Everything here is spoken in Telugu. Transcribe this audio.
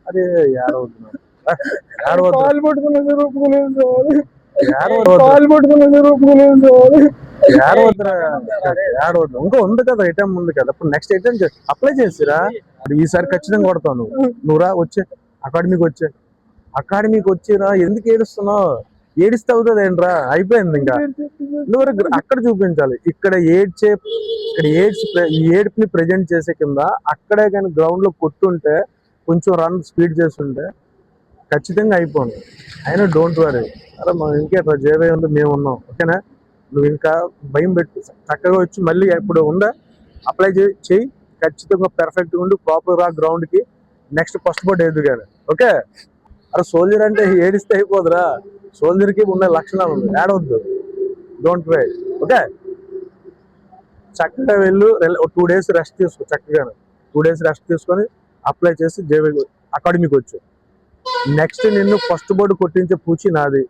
అరే ఏడవద్దు ఏడవద్దు కాలు పట్టుకునేది రూపుకునేది ఏడవద్దు పట్టుకునేది రూపుకునేది ఏడవద్దురా ఏడవద్దు. ఇంకా ఉంది కదా, ఐటమ్ ఉంది కదా. ఇప్పుడు నెక్స్ట్ ఐటమ్ అప్లై చేసిరా. ఇప్పుడు ఈసారి ఖచ్చితంగా కొడతావు నువ్వు రా, వచ్చే అకాడమీకి వచ్చిరా. ఎందుకు ఏడుస్తున్నావు? ఏడిస్తే అవుతుంది ఏంట్రా, అయిపోయింది ఇంకా. నువ్వు అక్కడ చూపించాలి. ఇక్కడ ఈ ఏడుపుని ప్రజెంట్ చేసే కింద అక్కడే కానీ గ్రౌండ్ లో కొట్టుంటే, కొంచెం రన్ స్పీడ్ చేస్తుంటే ఖచ్చితంగా అయిపోను. అయినా డోంట్ వరీ, అరే మనం ఇంకేట్రా జేవే ఉంది, మేము ఉన్నాం, ఓకేనా. నువ్వు ఇంకా భయం పెట్టి చక్కగా వచ్చి మళ్ళీ ఇప్పుడు ఉందా అప్లై చేయి. ఖచ్చితంగా పెర్ఫెక్ట్గా ఉండి ప్రాపర్ గా గ్రౌండ్ కి నెక్స్ట్ ఫస్ట్ బోర్డు ఎదురు కానీ, ఓకే. అరే సోల్జర్ అంటే ఏడిస్తే అయిపోదురా. సోల్జర్ కి ఉన్న లక్షణాలు ఉంది, ఏడవద్దు, డోంట్ వరీ, ఓకే. చక్కగా వెళ్ళు, 2 days రెస్ట్ తీసుకో. చక్కగా 2 days రెస్ట్ తీసుకొని అప్లై చేసి జేవీ అకాడమీకి వచ్చు. నెక్స్ట్ నిన్ను ఫస్ట్ బోర్డు కొట్టించే పూచి నాది.